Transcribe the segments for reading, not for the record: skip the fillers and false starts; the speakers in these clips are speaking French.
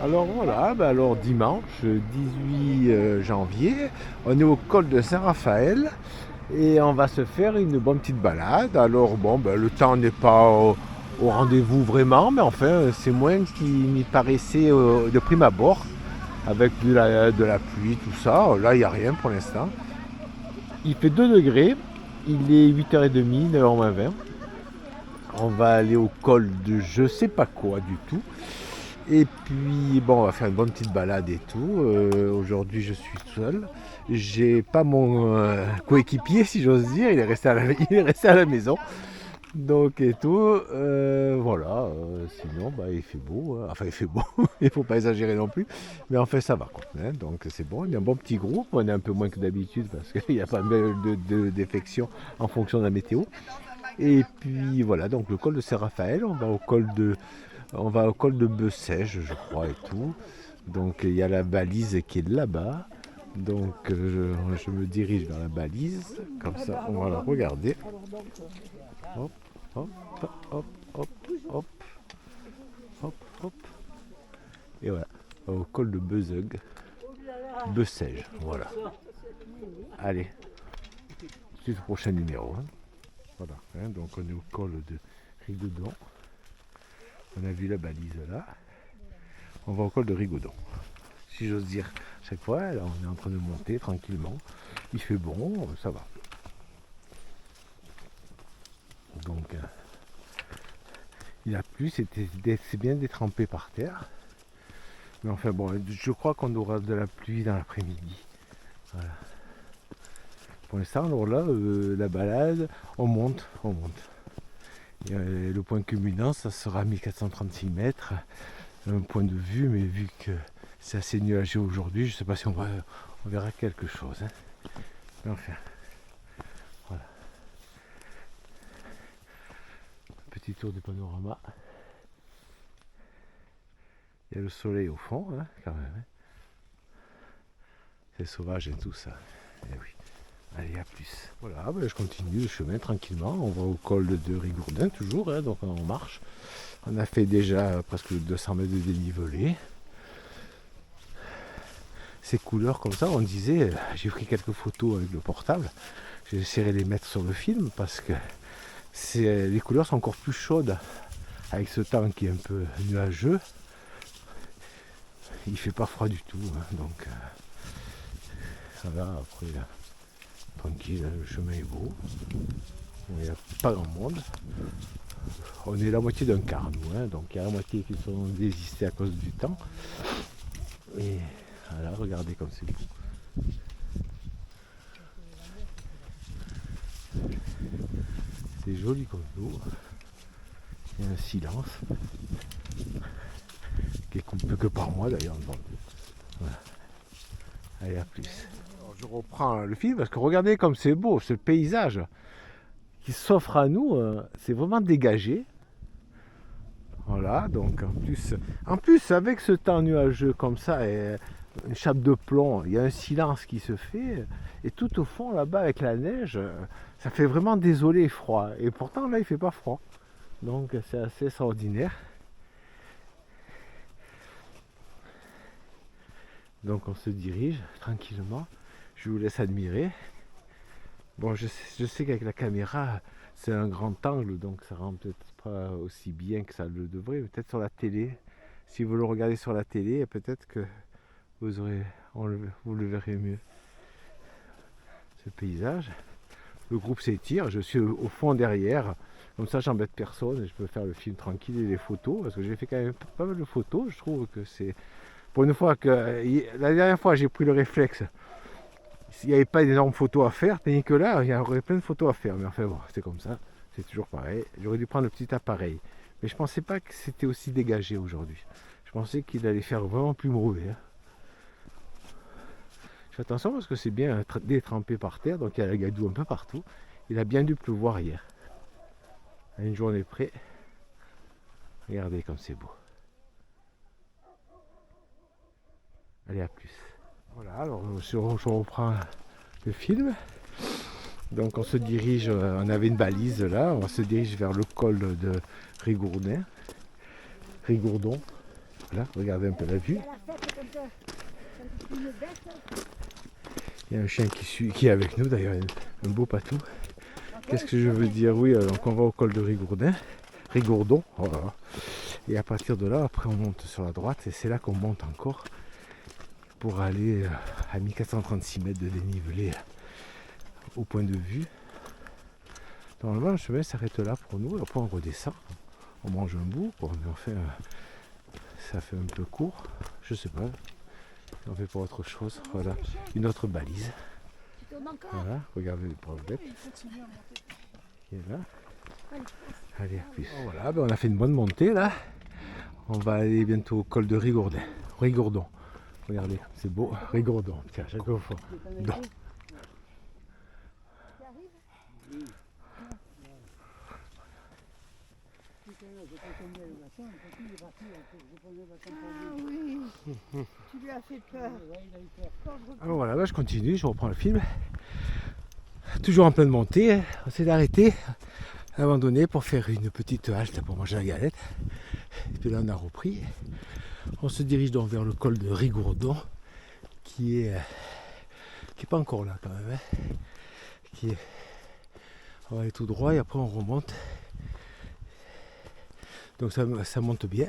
Alors voilà, alors dimanche 18 janvier, on est au col de Saint-Raphaël et on va se faire une bonne petite balade. Alors le temps n'est pas au rendez-vous vraiment, mais enfin c'est moins qu'il m'y paraissait de prime abord, avec de la pluie, tout ça. Là il n'y a rien pour l'instant. Il fait 2 degrés, il est 8h30, 9h20. On va aller au col de je sais pas quoi du tout. Et puis, on va faire une bonne petite balade et tout. Aujourd'hui, je suis seul. J'ai pas mon coéquipier, si j'ose dire. Il est resté à la maison. Donc, et tout. Voilà. Sinon, il fait beau, hein. Enfin, il fait beau. Il faut pas exagérer non plus. Mais en fait, ça va, quoi, hein. Donc, c'est bon. Il y a un bon petit groupe. On est un peu moins que d'habitude parce qu'il y a pas mal de défections en fonction de la météo. Et puis, voilà. Donc, le col de Saint-Raphaël. On va au col de Bessèges, je crois, et tout. Donc il y a la balise qui est là-bas. Donc je me dirige vers la balise. Comme ça, on va la regarder. Hop, hop, hop, hop, hop, hop, hop. Et voilà, au col de Bezeug, Bessèges. Voilà. Allez, c'est le prochain numéro, hein. Voilà, hein, donc on est au col de Rigaudon. On a vu la balise là. On va au col de Rigaudon. Si j'ose dire, chaque fois, là, on est en train de monter tranquillement. Il fait bon, ça va. Donc, il a plu, c'est bien détrempé par terre. Mais enfin je crois qu'on aura de la pluie dans l'après-midi. Voilà. Pour l'instant, alors là, la balade, on monte. Et, le point culminant, ça sera 1436 mètres. Un point de vue, mais vu que c'est assez nuageux aujourd'hui, je ne sais pas si on verra quelque chose, hein. Mais enfin, voilà. Petit tour du panorama. Il y a le soleil au fond, hein, quand même, hein. C'est sauvage et tout ça. Et oui. Allez, à plus. Voilà, je continue le chemin tranquillement. On va au col de Rigourdin toujours, hein, donc on marche. On a fait déjà presque 200 mètres de dénivelé. Ces couleurs comme ça, on disait, j'ai pris quelques photos avec le portable. J'essaierai de les mettre sur le film parce que les couleurs sont encore plus chaudes avec ce temps qui est un peu nuageux. Il fait pas froid du tout, hein, donc ça va après. Tranquille, le chemin est beau. Il n'y a pas grand monde. On est la moitié d'un quart, nous, hein, donc il y a la moitié qui sont désistés à cause du temps. Et voilà, regardez comme c'est beau. C'est joli comme l'eau. Il y a un silence qui est coupé que par moi d'ailleurs. Voilà. Allez, à plus. Alors, je reprends le film parce que regardez comme c'est beau, ce paysage qui s'offre à nous, c'est vraiment dégagé. Voilà, donc en plus avec ce temps nuageux comme ça et une chape de plomb, il y a un silence qui se fait et tout au fond là-bas avec la neige, ça fait vraiment désolé et froid. Et pourtant là il fait pas froid, donc c'est assez extraordinaire. Donc on se dirige tranquillement. Je vous laisse admirer. Bon, je sais qu'avec la caméra, c'est un grand angle, donc ça rend peut-être pas aussi bien que ça le devrait. Peut-être sur la télé, si vous le regardez sur la télé, peut-être que vous le verrez mieux. Ce paysage. Le groupe s'étire, je suis au fond derrière. Comme ça, j'embête personne et je peux faire le film tranquille et les photos, parce que j'ai fait quand même pas mal de photos. Je trouve que c'est... Pour une fois que... La dernière fois, j'ai pris le réflexe. S'il n'y avait pas d'énormes photos à faire, tandis que là, il y aurait plein de photos à faire. Mais enfin bon, c'est comme ça, c'est toujours pareil. J'aurais dû prendre le petit appareil. Mais je pensais pas que c'était aussi dégagé aujourd'hui. Je pensais qu'il allait faire vraiment plus mauvais, hein. Je fais attention parce que c'est bien détrempé par terre, donc il y a la gadoue un peu partout. Il a bien dû pleuvoir hier. À une journée près. Regardez comme c'est beau. Allez, à plus. Voilà, alors je reprends le film. Donc on se dirige, on avait une balise là, on se dirige vers le col de Rigourdon. Voilà, regardez un peu la vue. Il y a un chien qui est avec nous d'ailleurs, un beau patou. Qu'est-ce que je veux dire? Oui, donc on va au col de Rigourdon. Voilà. Et à partir de là, après on monte sur la droite et c'est là qu'on monte encore pour aller à 1436 mètres de dénivelé au point de vue. Normalement le chemin s'arrête là pour nous, après on redescend, on mange un bout, mais enfin ça fait un peu court, je sais pas, on fait pas autre chose. Voilà, une autre balise. Voilà, regardez les pauvres bêtes. Qui est là. Allez, à plus. Voilà, on a fait une bonne montée là. On va aller bientôt au col de Rigourdon. Regardez, c'est beau, Rigourdon. Tiens, chaque fois. Non. Ah oui, tu lui as fait peur. Alors voilà, là, je continue, je reprends le film. Toujours en pleine montée, on s'est arrêté à un moment donné pour faire une petite halte pour manger la galette. Et puis là on a repris. On se dirige donc vers le col de Rigourdon qui est pas encore là quand même. On va aller tout droit et après on remonte. Donc ça monte bien.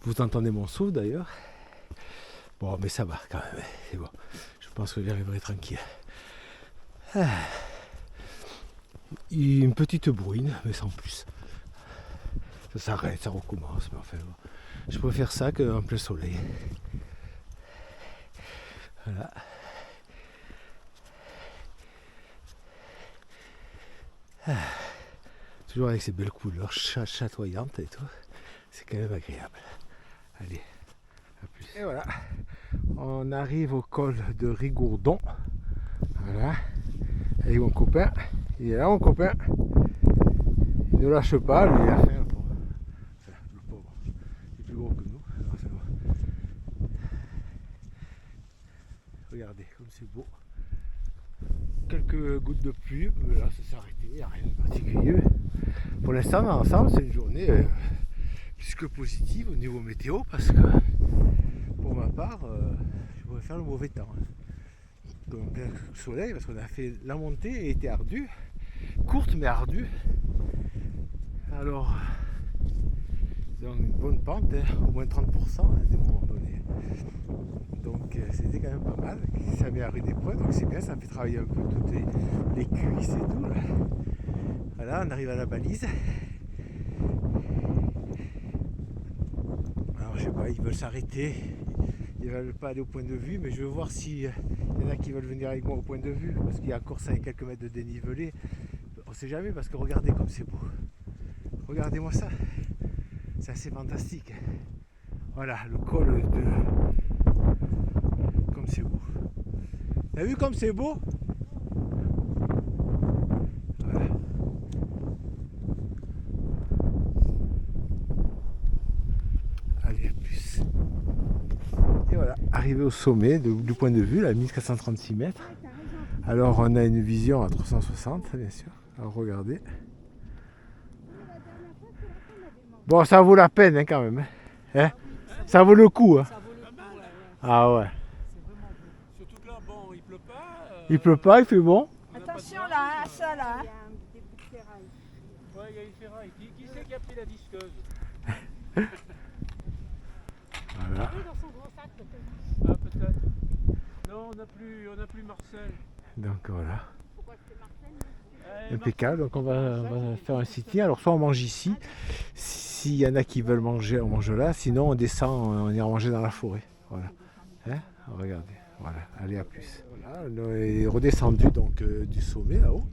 Vous entendez mon souffle d'ailleurs. Bon mais ça va quand même, c'est bon. Je pense que j'y arriverai tranquille. Une petite bruine, mais sans plus. Ça s'arrête, ça recommence, mais enfin bon. Je préfère ça qu'en plein soleil. Voilà. Toujours avec ces belles couleurs chatoyantes et tout. C'est quand même agréable. Allez, à plus. Et voilà, on arrive au col de Rigourdon. Voilà, avec mon copain. Il est là, mon copain. Il ne lâche pas, lui, il a faim, le pauvre. Enfin, le pauvre. Il est plus gros que nous. Enfin, bon. Regardez comme c'est beau. Quelques gouttes de pluie, mais là ça s'est arrêté, il n'y a rien de particulier. Pour l'instant, dans l'ensemble, c'est une journée plus que positive au niveau météo, parce que pour ma part, je pourrais faire le mauvais temps. Donc plein soleil, parce qu'on a fait la montée et était ardue, courte mais ardue. Alors, donc une bonne pente, au moins 30% à des moments donnés. Donc c'était quand même pas mal. Ça met à rude épreuve, donc c'est bien, ça me fait travailler un peu toutes les cuisses et tout. Là. Voilà, on arrive à la balise. Alors je sais pas, ils veulent s'arrêter. Ils veulent pas aller au point de vue, mais je veux voir s'il y en a qui veulent venir avec moi au point de vue, parce qu'il y a encore quelques mètres de dénivelé. On sait jamais, parce que regardez comme c'est beau. Regardez-moi ça. C'est assez fantastique. Voilà, le col de... Comme c'est beau. T'as vu comme c'est beau? Voilà. Allez, à plus. Et voilà, arrivé au sommet du point de vue, là, 1436 mètres. Alors on a une vision à 360, bien sûr. Alors regardez. Bon, ça vaut la peine hein, quand même. Hein, ça vaut le coup. Hein. Ah ouais. Surtout que là, bon, il pleut pas. Il pleut pas, il fait bon. Attention là, à ça là. Ouais, il y a une ferraille. Qui c'est qui a pris la disqueuse? Voilà. Ah, peut-être. Non, on n'a plus Marcel. Donc voilà. Eh, Impeccable, donc on va faire un sit-in. Alors soit on mange ici, s'il y en a qui veulent manger, on mange là, sinon on descend, on ira manger dans la forêt. Voilà. Hein, regardez, voilà, allez à plus. Voilà, on est redescendu donc du sommet là-haut.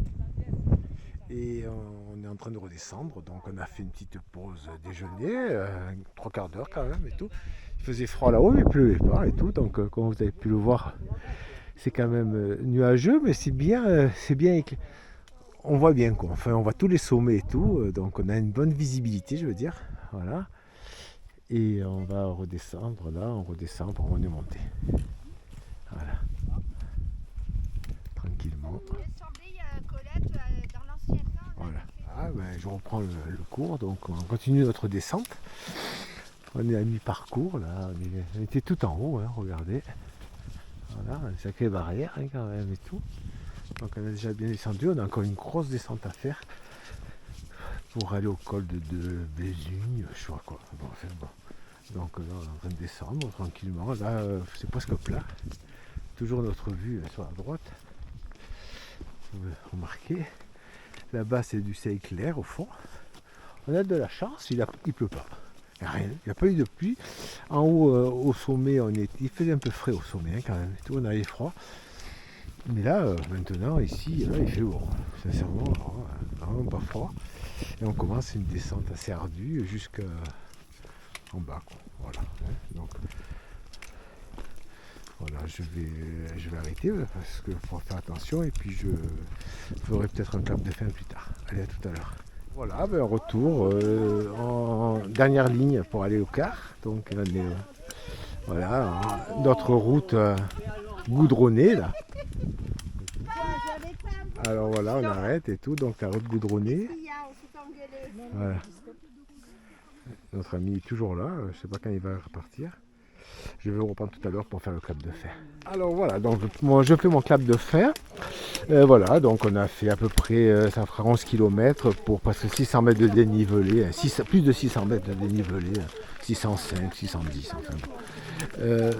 Et on est en train de redescendre, donc on a fait une petite pause déjeuner, 3/4 d'heure quand même et tout. Il faisait froid là-haut, mais il pleuvait pas et tout, donc comme vous avez pu le voir, c'est quand même nuageux, mais c'est bien on voit bien quoi, enfin on voit tous les sommets et tout, donc on a une bonne visibilité je veux dire, voilà. Et on va redescendre là, on redescend pour on est monté. Voilà. Tranquillement. Voilà. Ah, ben, je reprends le cours, donc on continue notre descente. On est à mi-parcours là, on était tout en haut, hein, regardez. Voilà, une sacrée barrière hein, quand même et tout. Donc on a déjà bien descendu, on a encore une grosse descente à faire pour aller au col de Bézugne, je sais pas quoi. Bon, enfin, bon. Donc là on est en train de descendre tranquillement, là c'est presque plat. Toujours notre vue sur la droite. Vous pouvez remarquer. Là-bas c'est du ciel clair au fond. On a de la chance, il pleut pas. Il n'y a rien, il n'y a pas eu de pluie. En haut, au sommet, il faisait un peu frais au sommet hein, quand même. Tout, on avait froid. Mais là, maintenant, ici, là, il fait beau. Sincèrement, vraiment pas froid. Et on commence une descente assez ardue jusqu'en bas. Quoi. Voilà. Hein. Donc, voilà, je vais arrêter parce que pour faire attention. Et puis, je ferai peut-être un clap de fin plus tard. Allez, à tout à l'heure. Voilà, ben retour en dernière ligne pour aller au car. Donc on est, voilà, notre route goudronnée là. Alors voilà, on arrête et tout, donc la route goudronnée. Voilà. Notre ami est toujours là, je ne sais pas quand il va repartir. Je vais vous reprendre tout à l'heure pour faire le clap de fin. Alors voilà, donc moi je fais mon clap de fin. Voilà, donc on a fait à peu près, ça fera 11 km pour presque 600 mètres de dénivelé, plus de 600 mètres de dénivelé, 605, 610, enfin bon.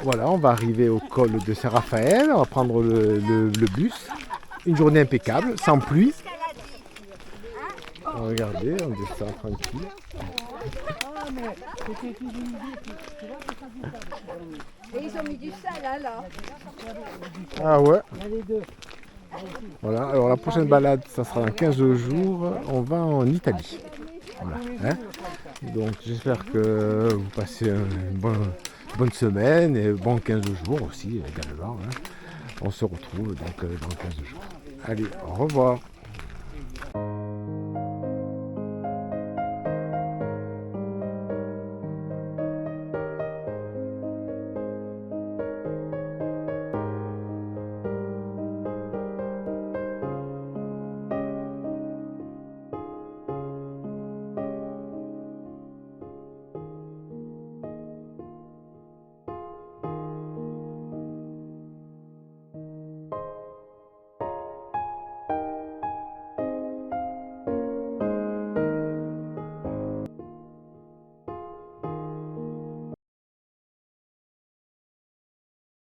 Voilà, on va arriver au col de Saint-Raphaël, on va prendre le bus. Une journée impeccable, sans pluie. Regardez, on descend tranquille. Et ils ont mis du sel hein, là. Ah ouais. Voilà, alors la prochaine balade, ça sera dans 15 jours, on va en Italie. Voilà, hein. Donc j'espère que vous passez une bonne semaine et bon 15 jours aussi également. Hein. On se retrouve donc dans 15 jours. Allez, au revoir.